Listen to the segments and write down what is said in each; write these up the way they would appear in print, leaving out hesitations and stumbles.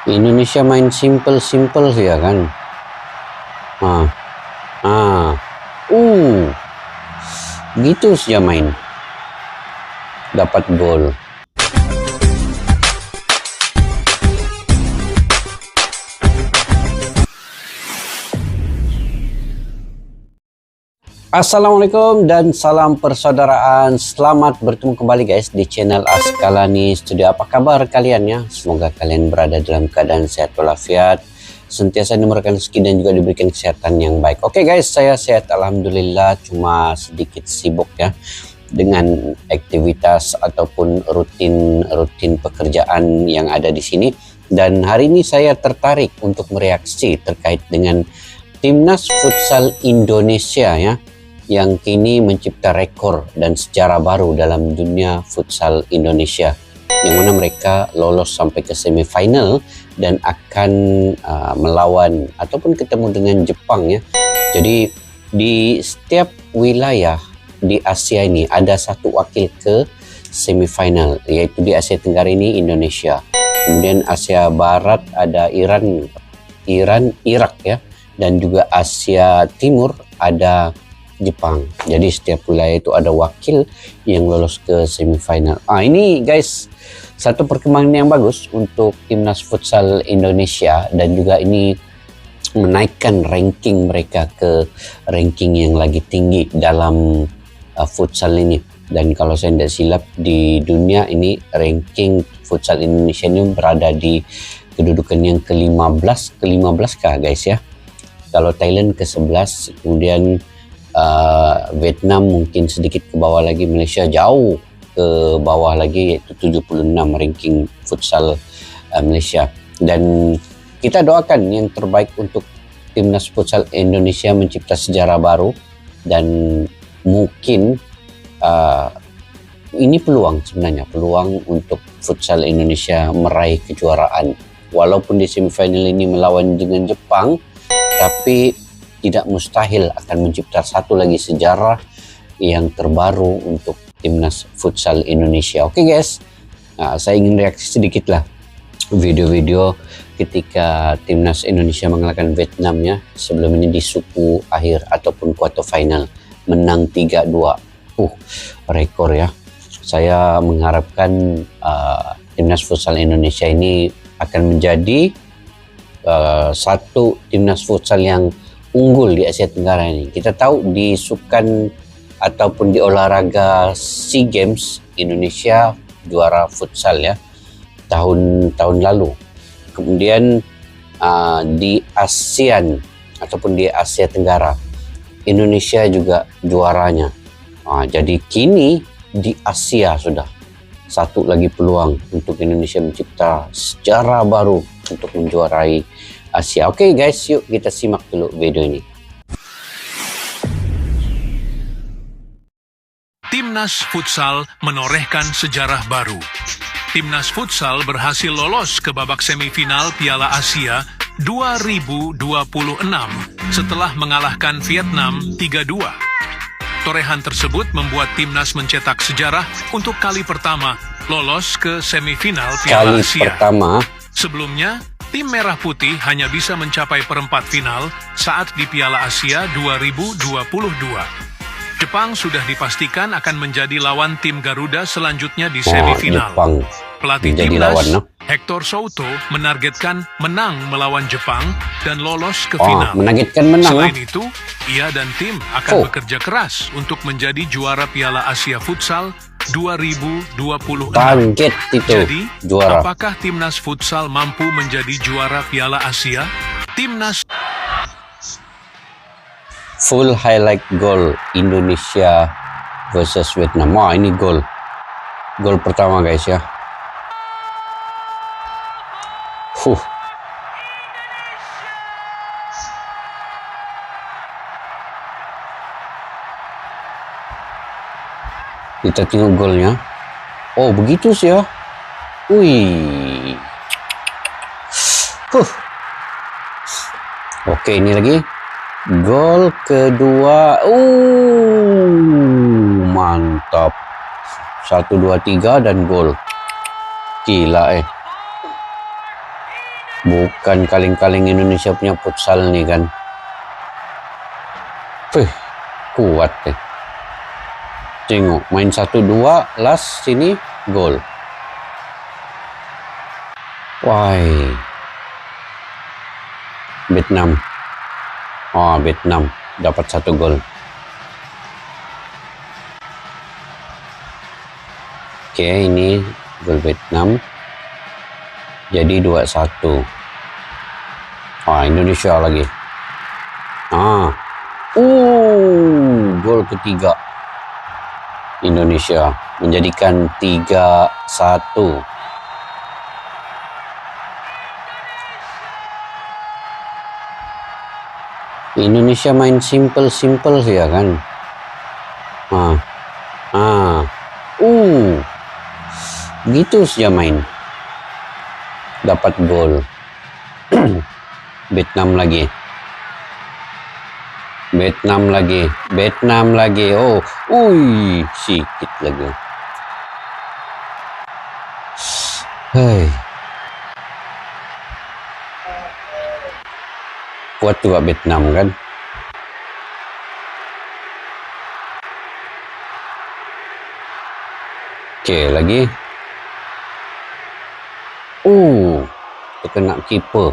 Indonesia main simple-simple sih ya kan. Ah, ah, gitu saja main. Dapat gol. Assalamualaikum dan salam persaudaraan. Selamat bertemu kembali guys di channel Askalani Studio. Apa kabar kalian ya? Semoga kalian berada dalam keadaan sehat walafiat, sentiasa dimurahkan rezeki dan juga diberikan kesehatan yang baik. Oke guys, saya sehat alhamdulillah, cuma sedikit sibuk ya dengan aktivitas ataupun rutin pekerjaan yang ada di sini. Dan hari ini saya tertarik untuk mereaksi terkait dengan Timnas Futsal Indonesia ya, yang kini mencipta rekor dan sejarah baru dalam dunia futsal Indonesia, yang mana mereka lolos sampai ke semifinal dan akan melawan ataupun ketemu dengan Jepang ya. Jadi di setiap wilayah di Asia ini ada satu wakil ke semifinal, yaitu di Asia Tenggara ini Indonesia. Kemudian Asia Barat ada Iran, Irak ya, dan juga Asia Timur ada Jepang. Jadi setiap wilayah itu ada wakil yang lolos ke semifinal. Ini guys, satu perkembangan yang bagus untuk Timnas Futsal Indonesia, dan juga ini menaikkan ranking mereka ke ranking yang lagi tinggi dalam futsal ini. Dan kalau saya tidak silap di dunia ini ranking futsal Indonesia ini berada di kedudukan yang ke-15 kah guys ya. Kalau Thailand ke-11, kemudian Vietnam mungkin sedikit ke bawah lagi, Malaysia jauh ke bawah lagi yaitu 76 ranking futsal Malaysia. Dan kita doakan yang terbaik untuk Timnas Futsal Indonesia mencipta sejarah baru, dan mungkin ini peluang untuk futsal Indonesia meraih kejuaraan. Walaupun di semifinal ini melawan dengan Jepang, tapi tidak mustahil akan mencipta satu lagi sejarah yang terbaru untuk Timnas Futsal Indonesia. Oke guys, saya ingin reaksi sedikit lah video-video ketika Timnas Indonesia mengalahkan Vietnam ya, sebelum ini di suku akhir ataupun quarter final, menang 3-2. Rekor ya. Saya mengharapkan Timnas Futsal Indonesia ini akan menjadi satu Timnas Futsal yang unggul di Asia Tenggara ini. Kita tahu di sukan ataupun di olahraga SEA Games Indonesia juara futsal ya tahun lalu. Kemudian di ASEAN ataupun di Asia Tenggara Indonesia juga juaranya. Jadi kini di Asia sudah satu lagi peluang untuk Indonesia mencipta sejarah baru untuk menjuarai Asia. Oke guys, yuk kita simak dulu video ini. Timnas Futsal menorehkan sejarah baru. Timnas Futsal berhasil lolos ke babak semifinal Piala Asia 2026 setelah mengalahkan Vietnam 3-2. Torehan tersebut membuat Timnas mencetak sejarah untuk kali pertama lolos ke semifinal Piala Asia. Sebelumnya, tim Merah Putih hanya bisa mencapai perempat final saat di Piala Asia 2022. Jepang sudah dipastikan akan menjadi lawan tim Garuda selanjutnya di semifinal. Pelatih Timnas, Hector Souto, menargetkan menang melawan Jepang dan lolos ke final. Selain itu, ia dan tim akan bekerja keras untuk menjadi juara Piala Asia Futsal 2026. Jadi, apakah Timnas Futsal mampu menjadi juara Piala Asia? Timnas full highlight gol Indonesia versus Vietnam. Ini gol pertama guys ya. Kita tengok golnya. Begitu sih ya. Oke, ini lagi gol kedua. Mantap. 1, 2, 3 dan gol. Gila Bukan kaleng-kaleng Indonesia punya futsal nih kan. Kuat deh. Tengok, main 1-2, last sini gol. Why? Vietnam. Vietnam dapat 1 gol. Oke, ini gol Vietnam. Jadi 2-1. Indonesia lagi. Gol ketiga. Indonesia menjadikan 3-1. Indonesia main simple ya kan. Gitu saja main. Dapat gol. Vietnam lagi. Sikit lagi. Kuat juga Vietnam kan. Oke, lagi. Terkena kiper.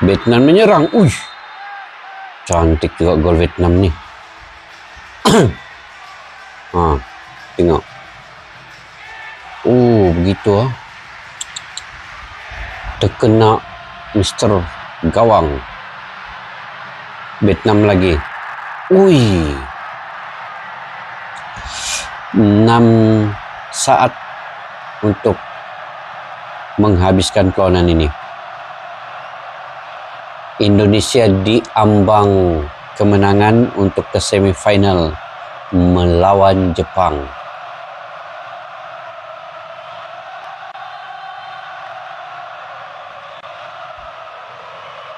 Vietnam menyerang. Cantik juga gol Vietnam nih. Tengok. Begitu terkena Mr. Gawang. Vietnam lagi. 6 saat untuk menghabiskan perlawanan ini. Indonesia diambang kemenangan untuk ke semifinal melawan Jepang.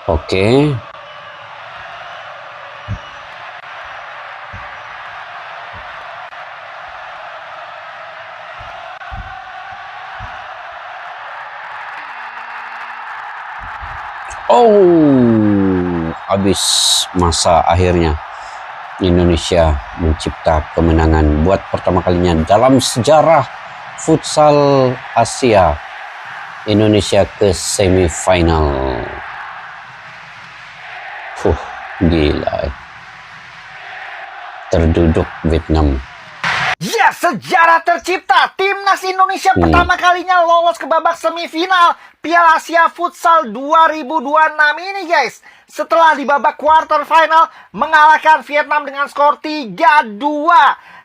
Oke. Habis masa akhirnya. Indonesia mencipta kemenangan buat pertama kalinya dalam sejarah futsal Asia. Indonesia ke semifinal. Gila. Terduduk Vietnam. Ya, sejarah tercipta. Timnas Indonesia pertama kalinya lolos ke babak semifinal Piala Asia Futsal 2026 ini, guys. Setelah di babak quarter final mengalahkan Vietnam dengan skor 3-2.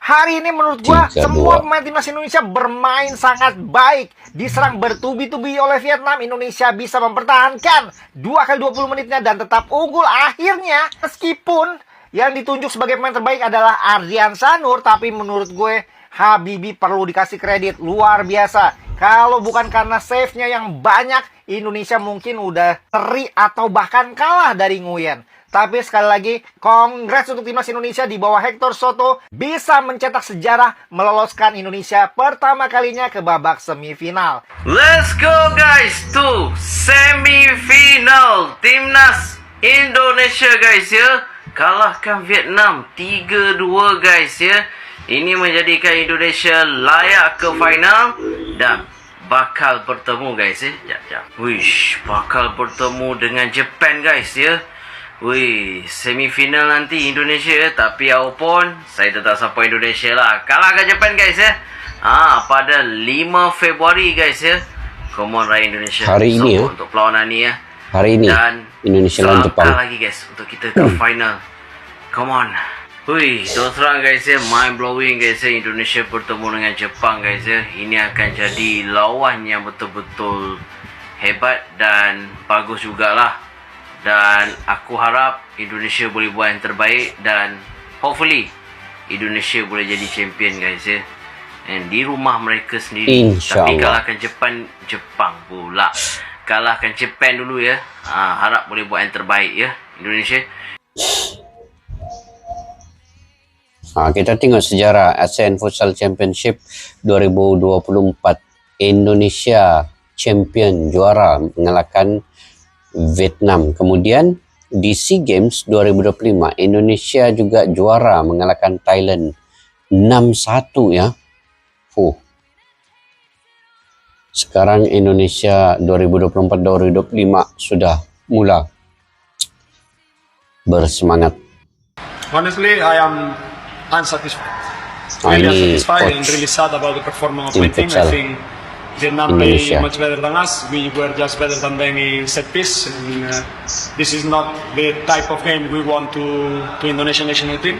Hari ini menurut gua semua pemain timnas Indonesia bermain sangat baik. Diserang bertubi-tubi oleh Vietnam, Indonesia bisa mempertahankan 2 kali 20 menitnya dan tetap unggul akhirnya. Meskipun yang ditunjuk sebagai pemain terbaik adalah Ardian Sanur, tapi menurut gue Habibie perlu dikasih kredit luar biasa. Kalau bukan karena save-nya yang banyak, Indonesia mungkin udah seri atau bahkan kalah dari Nguyen. Tapi sekali lagi, congrats untuk timnas Indonesia di bawah Hector Soto bisa mencetak sejarah meloloskan Indonesia pertama kalinya ke babak semifinal. Let's go guys to semifinal. Timnas Indonesia guys ya. Kalahkan Vietnam 3-2 guys ya. Ini menjadikan Indonesia layak ke final dan bakal bertemu guys ya. Bakal bertemu dengan Jepun guys ya. Semifinal nanti Indonesia ya. Tapi apapun, saya tetap support Indonesia lah. Kalahkan Jepun guys ya. Pada 5 Februari guys ya. Come on Raya Indonesia. Hari ini ya. Untuk perlawanan ni ya. Hari ini dan Indonesia lawan Jepang lagi guys untuk kita ke final. Come on. Terus terang guys ya, mind blowing guys ya, Indonesia bertemu dengan Jepang guys ya. Ini akan jadi lawan yang betul-betul hebat dan bagus jugalah. Dan aku harap Indonesia boleh buat yang terbaik dan hopefully Indonesia boleh jadi champion guys ya. And di rumah mereka sendiri. Tapi kalahkan Jepang pula. Kalahkan Jepun dulu ya. Harap boleh buat yang terbaik ya Indonesia. Kita tengok sejarah ASEAN Futsal Championship 2024. Indonesia champion, juara, mengalahkan Vietnam. Kemudian di SEA Games 2025 Indonesia juga juara mengalahkan Thailand 6-1 ya. Sekarang Indonesia 2024-2025 sudah mula bersemangat. Honestly, I am unsatisfied. Ini Really unsatisfied and coach really sad about the performance of tim my team. I futsal think Vietnam play Indonesia. much better than us. We were just better than them in set piece. And, this is not the type of game we want to Indonesian national team.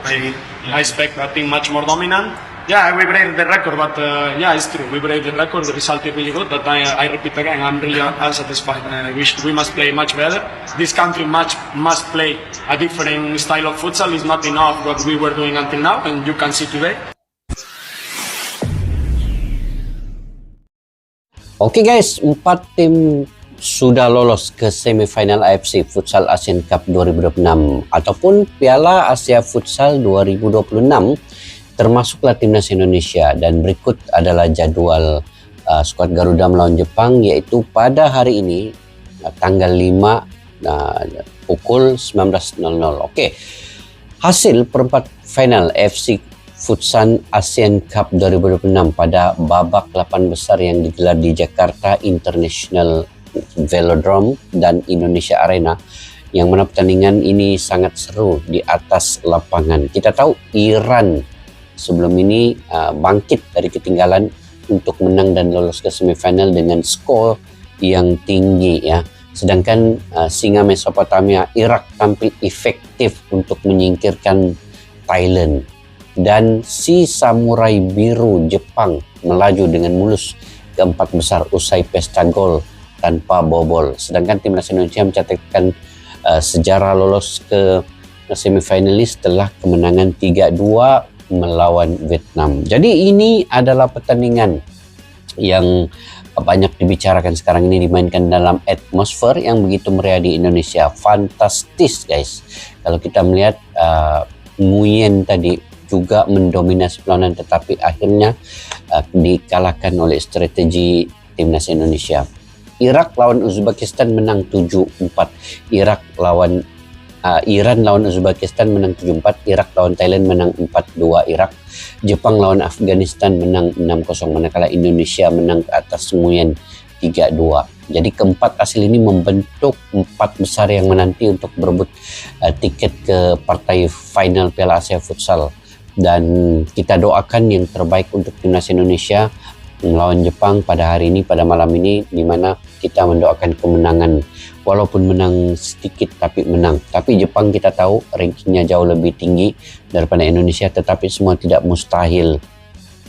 I expect a team much more dominant. Yeah, we break the record, but yeah, it's true. We break the record. The result is really good, but I repeat again, I'm really unsatisfied. We must play much better. This country must play a different style of futsal. It's not enough what we were doing until now, and you can see today. Oke guys, 4 tim sudah lolos ke semifinal AFC Futsal Asian Cup 2026 ataupun Piala Asia Futsal 2026. Termasuklah timnas Indonesia, dan berikut adalah jadwal skuad Garuda melawan Jepang, yaitu pada hari ini tanggal 5 pukul 19.00. Oke. Hasil perempat final AFC Futsal Asian Cup 2026 pada babak 8 besar yang digelar di Jakarta International Velodrome dan Indonesia Arena, yang mana pertandingan ini sangat seru di atas lapangan. Kita tahu Iran sebelum ini bangkit dari ketinggalan untuk menang dan lolos ke semifinal dengan skor yang tinggi ya. Sedangkan singa Mesopotamia Irak tampil efektif untuk menyingkirkan Thailand, dan si Samurai Biru Jepang melaju dengan mulus ke 4 besar usai pesta gol tanpa bobol. Sedangkan timnas Indonesia mencatatkan sejarah lolos ke semifinalis setelah kemenangan 3-2 melawan Vietnam. Jadi ini adalah pertandingan yang banyak dibicarakan sekarang ini, dimainkan dalam atmosfer yang begitu meriah di Indonesia. Fantastis guys. Kalau kita melihat Nguyen tadi juga mendominasi perlawanan, tetapi akhirnya dikalahkan oleh strategi timnas Indonesia. Irak lawan Uzbekistan menang 7-4. Iran lawan Uzbekistan menang 7-4, Irak lawan Thailand menang 4-2 Irak, Jepang lawan Afghanistan menang 6-0, manakala Indonesia menang ke atas Nguyen 3-2. Jadi keempat hasil ini membentuk 4 besar yang menanti untuk berebut tiket ke partai final Piala Asia Futsal, dan kita doakan yang terbaik untuk timnas Indonesia melawan Jepang pada hari ini, pada malam ini, di mana kita mendoakan kemenangan. Walaupun menang sedikit tapi menang. Tapi Jepang kita tahu rankingnya jauh lebih tinggi daripada Indonesia, tetapi semua tidak mustahil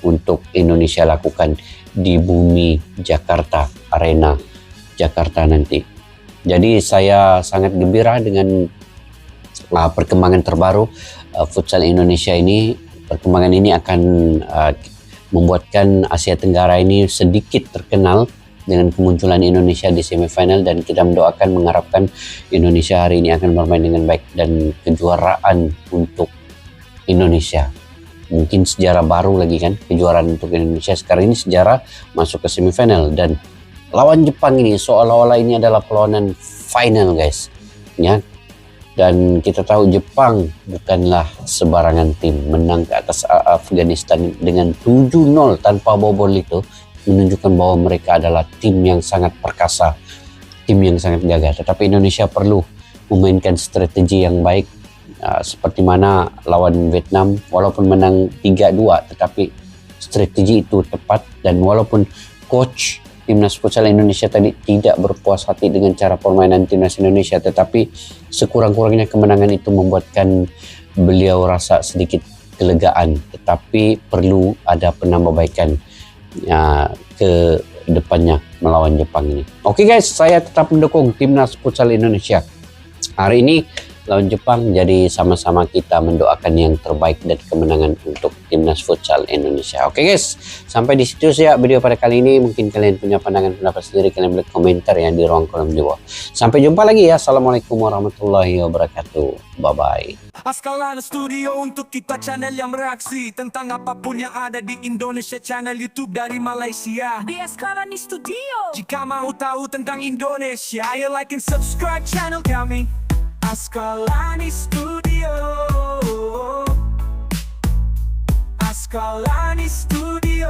untuk Indonesia lakukan di bumi Jakarta, arena Jakarta nanti. Jadi saya sangat gembira dengan perkembangan terbaru futsal Indonesia ini. Perkembangan ini akan membuatkan Asia Tenggara ini sedikit terkenal dengan kemunculan Indonesia di semifinal, dan kita mendoakan, mengharapkan Indonesia hari ini akan bermain dengan baik dan kejuaraan untuk Indonesia. Mungkin sejarah baru lagi kan, kejuaraan untuk Indonesia sekarang ini, sejarah masuk ke semifinal, dan lawan Jepang ini seolah-olah ini adalah perlawanan final guys ya. Dan kita tahu Jepang bukanlah sebarangan tim. Menang ke atas Afghanistan dengan 7-0 tanpa bobol itu menunjukkan bahwa mereka adalah tim yang sangat perkasa, tim yang sangat gagah. Tetapi Indonesia perlu memainkan strategi yang baik, seperti mana lawan Vietnam, walaupun menang 3-2 tetapi strategi itu tepat. Dan walaupun coach timnas futsal Indonesia tadi tidak berpuas hati dengan cara permainan timnas Indonesia, tetapi sekurang-kurangnya kemenangan itu membuatkan beliau rasa sedikit kelegaan. Tetapi perlu ada penambahbaikan ke depannya melawan Jepang ini. Oke guys, saya tetap mendukung timnas futsal Indonesia. Hari ini lawan Jepang. Jadi sama-sama kita mendoakan yang terbaik dan kemenangan untuk timnas futsal Indonesia. Oke guys, sampai di situ ya video pada kali ini. Mungkin kalian punya pandangan pendapat sendiri, kalian boleh komentar ya di ruang kolom di bawah. Sampai jumpa lagi ya. Assalamualaikum warahmatullahi wabarakatuh. Bye bye. Askalana Studio untuk kita, channel yang bereaksi tentang apapun yang ada di Indonesia, channel YouTube dari Malaysia di Askalani Studio. Jika mau tahu tentang Indonesia, ayo like and subscribe channel kami Askalani Studio. Askalani Studio.